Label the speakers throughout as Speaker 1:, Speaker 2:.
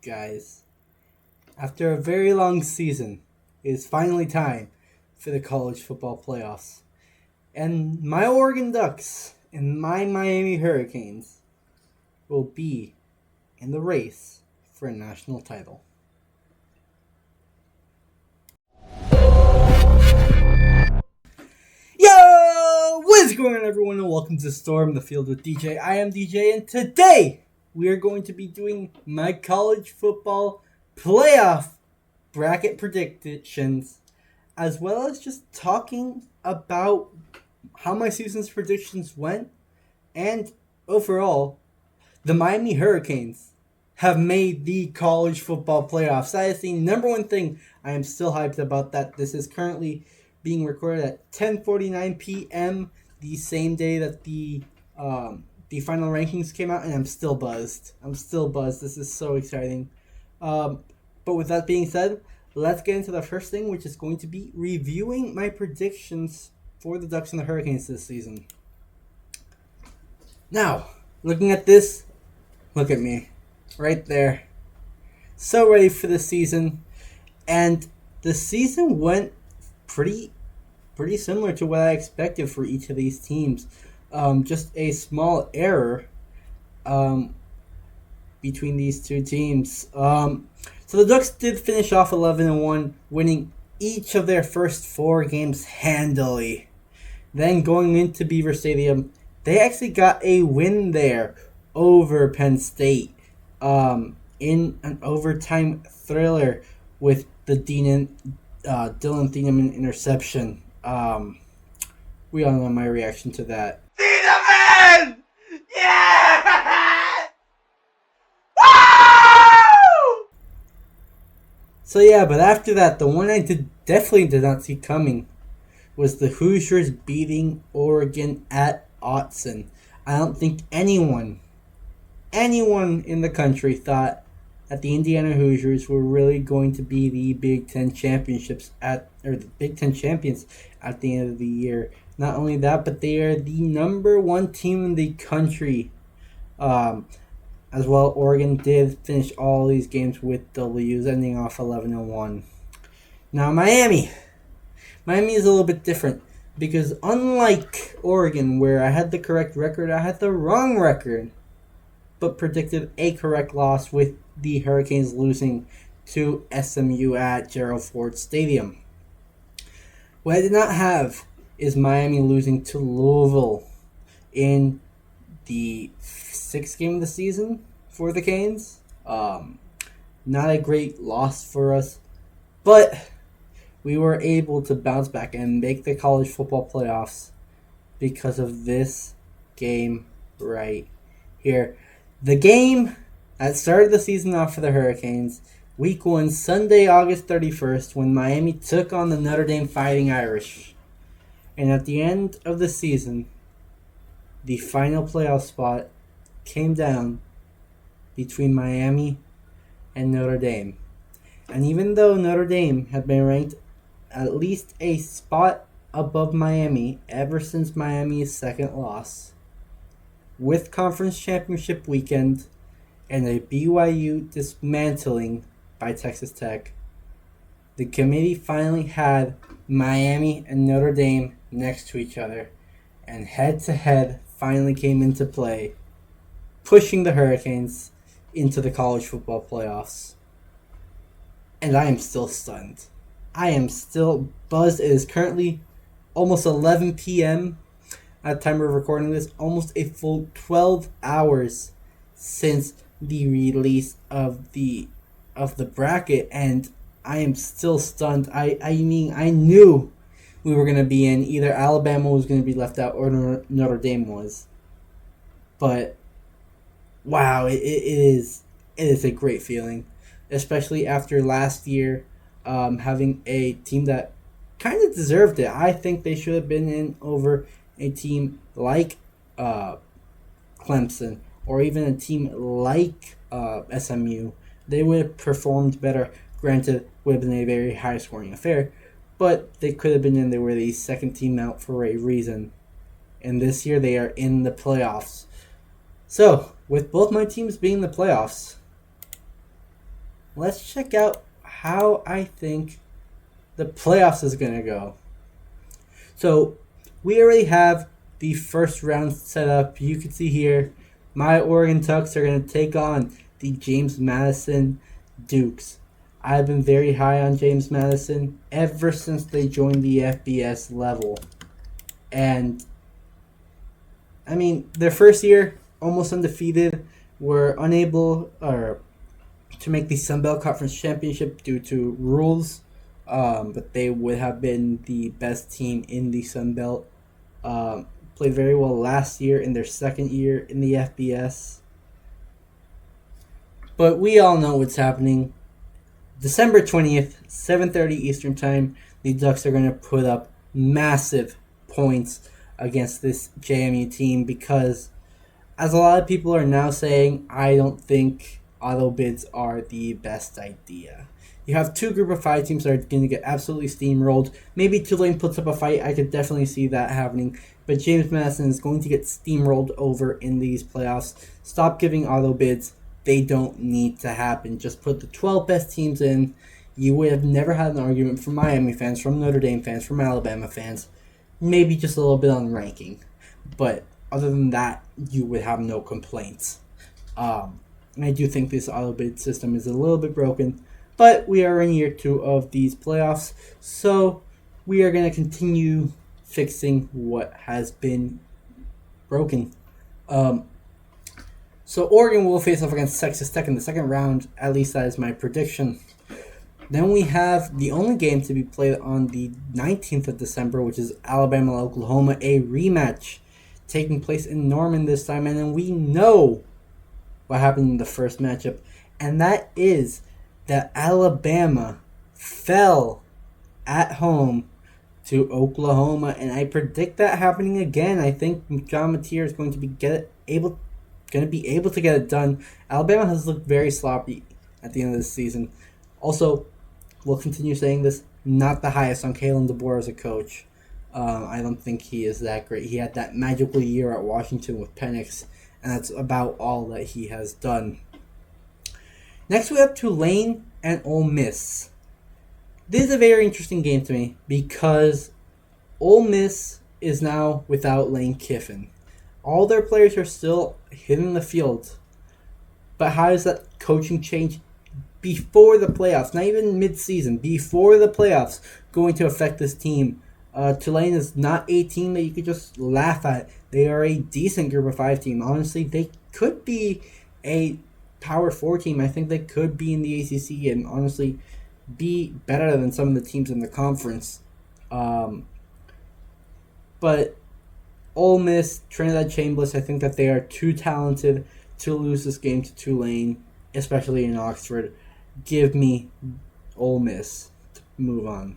Speaker 1: guys. After a very long season, it is finally time for the college football playoffs. And my Oregon Ducks and my Miami Hurricanes will be in the race for a national title. Yo! What's going on, everyone, and welcome to Storm the Field with DJ. I am DJ, and today we are going to be doing my college football playoff bracket predictions, as well as just talking about how my season's predictions went, and overall, the Miami Hurricanes have made the college football playoffs. That is the number one thing I am still hyped about. That this is currently being recorded at 10:49 p.m. the same day that the final rankings came out, and I'm still buzzed. This is so exciting. But with that being said, let's get into the first thing, which is going to be reviewing my predictions for the Ducks and the Hurricanes this season. Now, looking at this, look at me, right there. So ready for the season, and the season went pretty similar to what I expected for each of these teams. Just a small error between these two teams. So the Ducks did finish off 11-1, winning each of their first 4 games handily. Then going into Beaver Stadium, they actually got a win there over Penn State in an overtime thriller with the Dylan Thieneman interception. We all know my reaction to that. Thieneman! Yeah! Woo! So yeah, but after that, the one I definitely did not see coming was the Hoosiers beating Oregon at Autzen. I don't think anyone in the country thought that the Indiana Hoosiers were really going to be the Big Ten champions at the end of the year. Not only that, but they are the number 1 team in the country. As well, Oregon did finish all these games with W's, ending off 11-1. Now, Miami is a little bit different, because unlike Oregon, where I had the correct record, I had the wrong record, but predicted a correct loss with the Hurricanes losing to SMU at Gerald Ford Stadium. What I did not have is Miami losing to Louisville in the 6th game of the season for the Canes. Not a great loss for us, but we were able to bounce back and make the college football playoffs because of this game right here. The game that started the season off for the Hurricanes, Week 1, Sunday, August 31st, when Miami took on the Notre Dame Fighting Irish. And at the end of the season, the final playoff spot came down between Miami and Notre Dame. And even though Notre Dame had been ranked at least a spot above Miami ever since Miami's second loss, with conference championship weekend and a BYU dismantling by Texas Tech, the committee finally had Miami and Notre Dame next to each other, and head-to-head finally came into play, pushing the Hurricanes into the college football playoffs. And I am still stunned. I am still buzzed. It is currently almost 11 p.m. at the time of recording this, almost a full 12 hours since the release of the bracket, and I am still stunned. I mean, I knew we were going to be in. Either Alabama was going to be left out or Notre Dame was. But, wow, it is a great feeling, especially after last year having a team that kind of deserved it. I think they should have been in over a team like Clemson, or even a team like SMU. They would have performed better. Granted, would have been a very high-scoring affair, but they could have been in. They were the second team out for a reason. And this year they are in the playoffs. So, with both my teams being in the playoffs, let's check out how I think the playoffs is going to go. So we already have the first round set up. You can see here, my Oregon Ducks are going to take on the James Madison Dukes. I've been very high on James Madison ever since they joined the FBS level. And, I mean, their first year, almost undefeated, were unable to make the Sun Belt Conference Championship due to rules. But they would have been the best team in the Sun Belt. Played very well last year in their second year in the FBS. But we all know what's happening. December 20th, 7:30 Eastern Time, the Ducks are going to put up massive points against this JMU team because, as a lot of people are now saying, I don't think auto bids are the best idea. You have two group of five teams that are going to get absolutely steamrolled. Maybe Tulane puts up a fight. I could definitely see that happening. But James Madison is going to get steamrolled over in these playoffs. Stop giving auto bids. They don't need to happen. Just put the 12 best teams in. You would have never had an argument from Miami fans, from Notre Dame fans, from Alabama fans. Maybe just a little bit on ranking. But other than that, you would have no complaints. And I do think this auto bid system is a little bit broken. But we are in year 2 of these playoffs, so we are going to continue fixing what has been broken. So Oregon will face off against Texas Tech in the second round. At least that is my prediction. Then we have the only game to be played on the 19th of December, which is Alabama-Oklahoma, a rematch taking place in Norman this time. And then we know what happened in the first matchup, and that is that Alabama fell at home to Oklahoma, and I predict that happening again. I think John Mateer is going to be able to get it done. Alabama has looked very sloppy at the end of the season. Also, we'll continue saying this, not the highest on Kalen DeBoer as a coach. I don't think he is that great. He had that magical year at Washington with Penix, and that's about all that he has done. Next we have Tulane and Ole Miss. This is a very interesting game to me because Ole Miss is now without Lane Kiffin. All their players are still hitting the field. But how does that coaching change before the playoffs, not even mid-season, before the playoffs, going to affect this team? Tulane is not a team that you could just laugh at. They are a decent group of 5 team. Honestly, they could be a Power 4 team. I think they could be in the ACC and honestly be better than some of the teams in the conference. But Ole Miss, Trinidad Chambliss, I think that they are too talented to lose this game to Tulane, especially in Oxford. Give me Ole Miss to move on.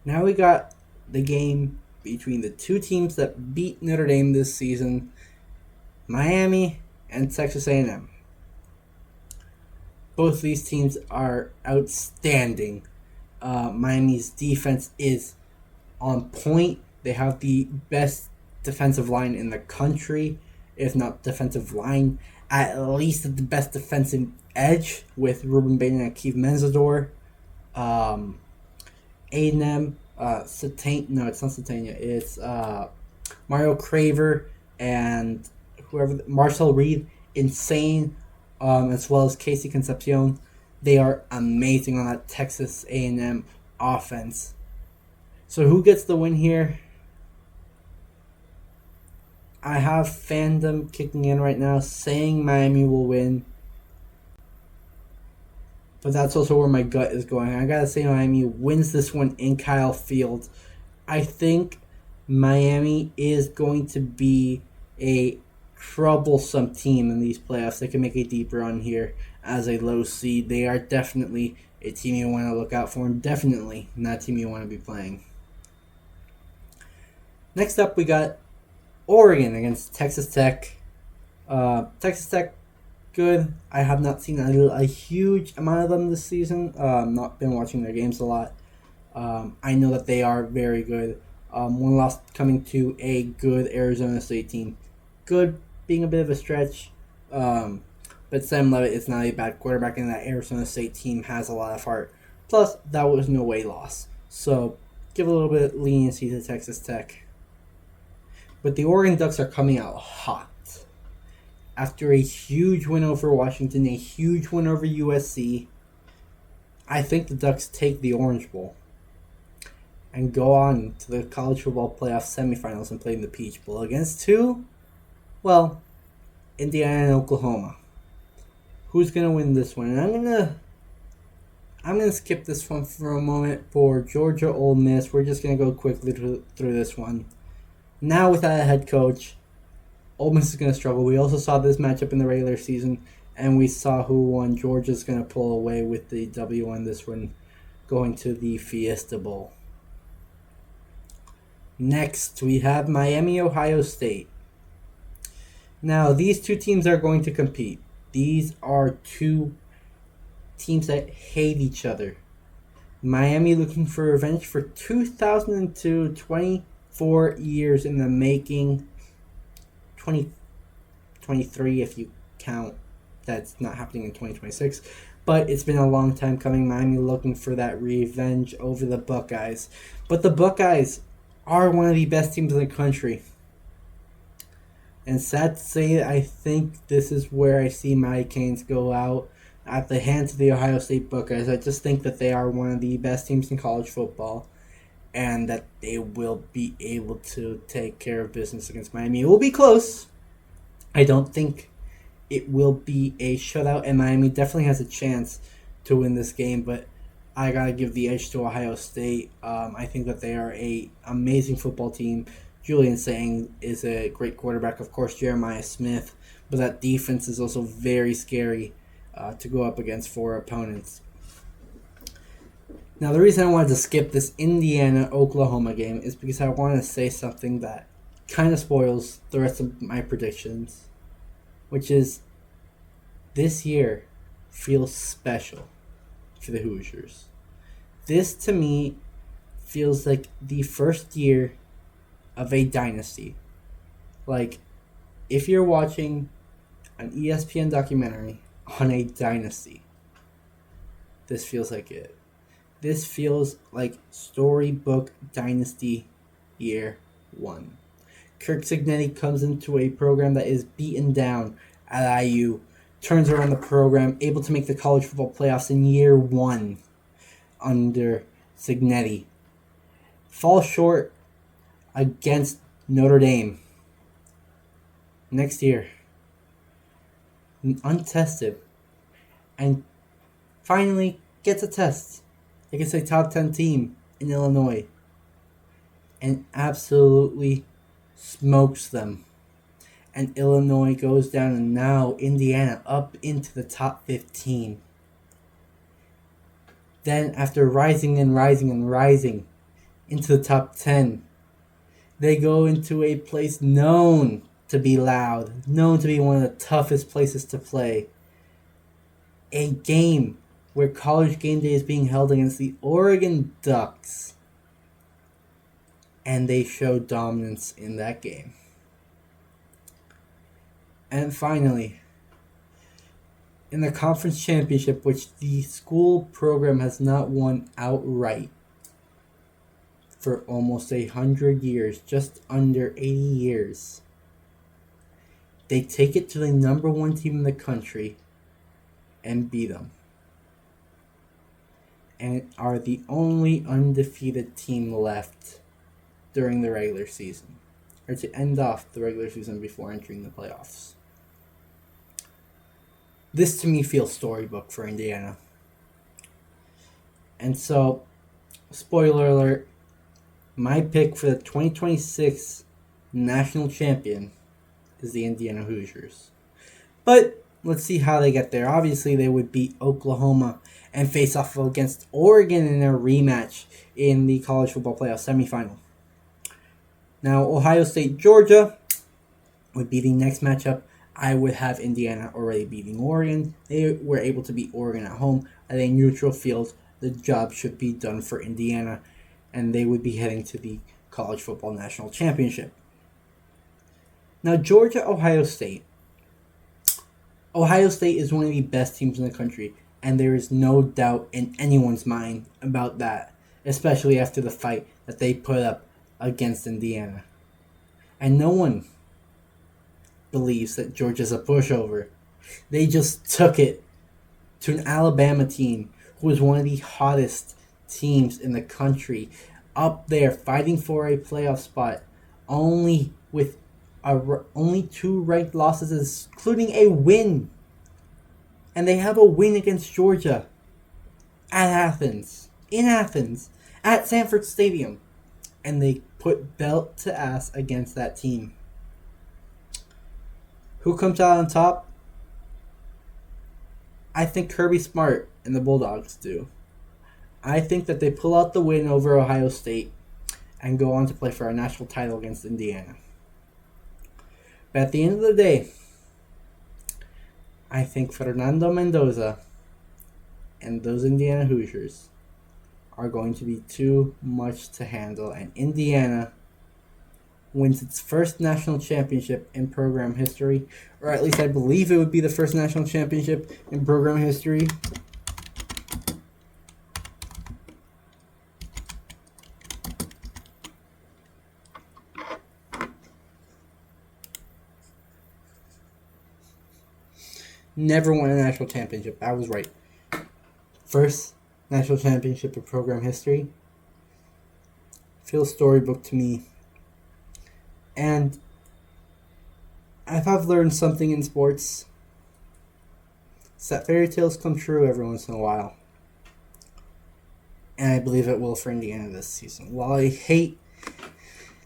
Speaker 1: Now we got the game between the two teams that beat Notre Dame this season, Miami and Texas A&M. Both these teams are outstanding. Miami's defense is on point. They have the best defensive line in the country, if not defensive line, at least the best defensive edge with Ruben Bain and Keith Menzador. A&M, it's not Satania, it's Mario Craver and Marcel Reed, insane, as well as Casey Concepcion. They are amazing on that Texas A&M offense. So who gets the win here? I have fandom kicking in right now saying Miami will win. But that's also where my gut is going. I gotta say Miami wins this one in Kyle Field. I think Miami is going to be a troublesome team in these playoffs. They can make a deep run here as a low seed. They are definitely a team you want to look out for, and definitely not a team you want to be playing. Next up, we got Oregon against Texas Tech. Texas Tech, good. I have not seen a huge amount of them this season. Not been watching their games a lot. I know that they are very good. One loss coming to a good Arizona State team. Good being a bit of a stretch. But Sam Levitt is not a bad quarterback, and that Arizona State team has a lot of heart. Plus, that was no way loss. So, give a little bit of leniency to Texas Tech. But the Oregon Ducks are coming out hot. After a huge win over Washington, a huge win over USC, I think the Ducks take the Orange Bowl and go on to the college football playoff semifinals and play in the Peach Bowl against who? Well, Indiana and Oklahoma. Who's gonna win this one? And I'm gonna skip this one for a moment for Georgia Ole Miss. We're just gonna go quickly through this one. Now without a head coach, Ole Miss is gonna struggle. We also saw this matchup in the regular season, and we saw who won. Georgia's gonna pull away with the W on this one, going to the Fiesta Bowl. Next, we have Miami, Ohio State. Now, these two teams are going to compete. These are two teams that hate each other. Miami looking for revenge for 2002, 24 years in the making. 2023 if you count that's not happening in 2026. But it's been a long time coming. Miami looking for that revenge over the Buckeyes. But the Buckeyes are one of the best teams in the country. And sad to say, I think this is where I see my Canes go out at the hands of the Ohio State Buckeyes. I just think that they are one of the best teams in college football and that they will be able to take care of business against Miami. It will be close. I don't think it will be a shutout, and Miami definitely has a chance to win this game, but I gotta give the edge to Ohio State. I think that they are a amazing football team. Julian Sang is a great quarterback, of course, Jeremiah Smith, but that defense is also very scary to go up against for opponents. Now, the reason I wanted to skip this Indiana-Oklahoma game is because I want to say something that kind of spoils the rest of my predictions, which is this year feels special for the Hoosiers. This, to me, feels like the first year of a dynasty. Like, if you're watching an ESPN documentary on a dynasty, this feels like it. This feels like storybook dynasty year one. Kirk Cignetti comes into a program that is beaten down at IU, turns around the program, able to make the college football playoffs in year one under Cignetti. Falls short against Notre Dame next year. Untested. And finally gets a test against a top 10 team in Illinois. And absolutely smokes them. And Illinois goes down, and now Indiana up into the top 15. Then after rising and rising and rising into the top 10, they go into a place known to be loud, known to be one of the toughest places to play. A game where College Game Day is being held against the Oregon Ducks. And they show dominance in that game. And finally, in the conference championship, which the school program has not won outright for almost 100 years, just under 80 years, they take it to the number one team in the country and beat them. And are the only undefeated team left during the regular season, or to end off the regular season before entering the playoffs. This to me feels storybook for Indiana. And so, spoiler alert, my pick for the 2026 national champion is the Indiana Hoosiers. But let's see how they get there. Obviously, they would beat Oklahoma and face off against Oregon in a rematch in the college football playoff semifinal. Now, Ohio State, Georgia would be the next matchup. I would have Indiana already beating Oregon. They were able to beat Oregon at home at a neutral field. The job should be done for Indiana, and they would be heading to the College Football National Championship. Now, Georgia, Ohio State. Ohio State is one of the best teams in the country, and there is no doubt in anyone's mind about that, especially after the fight that they put up against Indiana. And no one believes that Georgia's a pushover. They just took it to an Alabama team who was one of the hottest teams in the country, up there fighting for a playoff spot, only with only 2 ranked losses, including a win. And they have a win against Georgia at Athens, in Athens, at Sanford Stadium. And they put belt to ass against that team. Who comes out on top? I think Kirby Smart and the Bulldogs do. I think that they pull out the win over Ohio State and go on to play for a national title against Indiana. But at the end of the day, I think Fernando Mendoza and those Indiana Hoosiers are going to be too much to handle, and Indiana wins its first national championship in program history, or at least I believe it would be the first national championship in program history. Never won a national championship. I was right. First national championship in program history. Feels storybook to me. And if I've learned something in sports, it's that fairy tales come true every once in a while. And I believe it will for Indiana this season. While I hate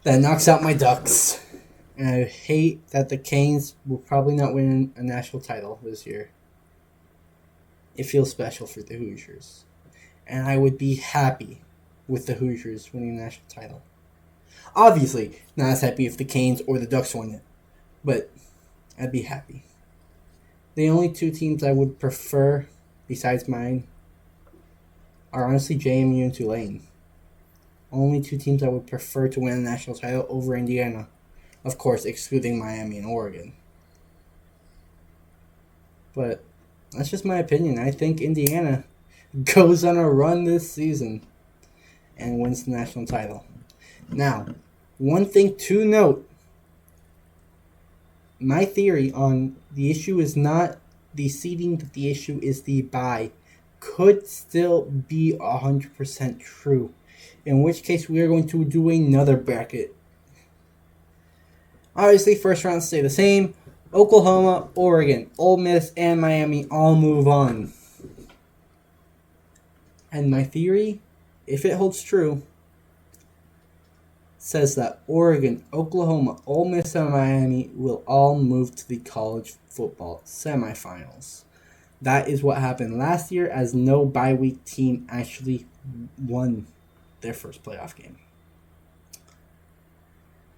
Speaker 1: that it knocks out my Ducks, and I hate that the Canes will probably not win a national title this year, it feels special for the Hoosiers. And I would be happy with the Hoosiers winning the national title. Obviously, not as happy if the Canes or the Ducks won it, but I'd be happy. The only 2 teams I would prefer, besides mine, are honestly JMU and Tulane. Only 2 teams I would prefer to win a national title over Indiana. Of course, excluding Miami and Oregon. But that's just my opinion. I think Indiana goes on a run this season and wins the national title. Now, one thing to note, my theory on the issue is not the seeding, but the issue is the bye, could still be 100% true, in which case we are going to do another bracket. Obviously, first round stay the same. Oklahoma, Oregon, Ole Miss, and Miami all move on. And my theory, if it holds true, says that Oregon, Oklahoma, Ole Miss, and Miami will all move to the college football semifinals. That is what happened last year, as no bye week team actually won their first playoff game.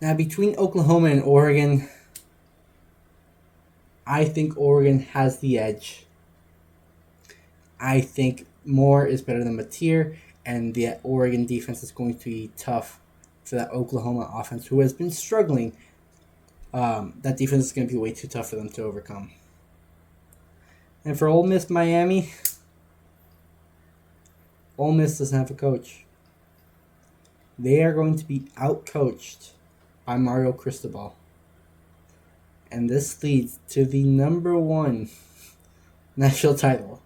Speaker 1: Now, between Oklahoma and Oregon, I think Oregon has the edge. I think Moore is better than Mateer, and the Oregon defense is going to be tough for that Oklahoma offense, who has been struggling. That defense is going to be way too tough for them to overcome. And for Ole Miss, Miami, Ole Miss doesn't have a coach. They are going to be outcoached by Mario Cristobal. And this leads to the number 1 national title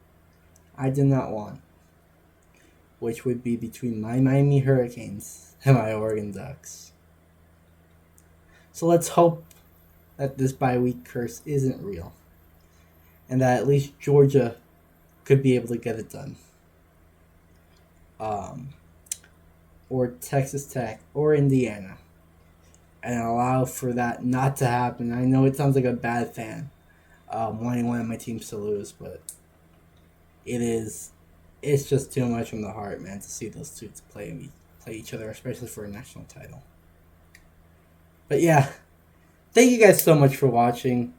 Speaker 1: I did not want, which would be between my Miami Hurricanes and my Oregon Ducks. So let's hope that this bye week curse isn't real, and that at least Georgia could be able to get it done. Or Texas Tech, or Indiana, and allow for that not to happen. I know it sounds like a bad fan, wanting one of my teams to lose, but it's just too much from the heart, man, to see those two play each other, especially for a national title. But yeah, thank you guys so much for watching.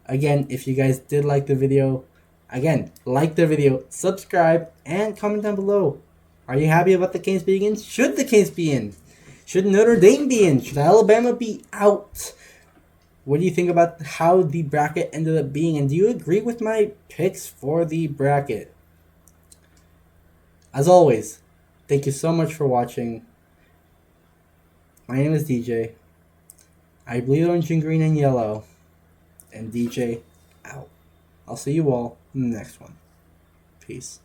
Speaker 1: Again, if you guys did like the video, like the video, subscribe, and comment down below. Are you happy about the Canes being in? Should the Canes be in? Should Notre Dame be in? Should Alabama be out? What do you think about how the bracket ended up being? And do you agree with my picks for the bracket? As always, thank you so much for watching. My name is DJ. I bleed orange and green and yellow. And DJ out. I'll see you all in the next one. Peace.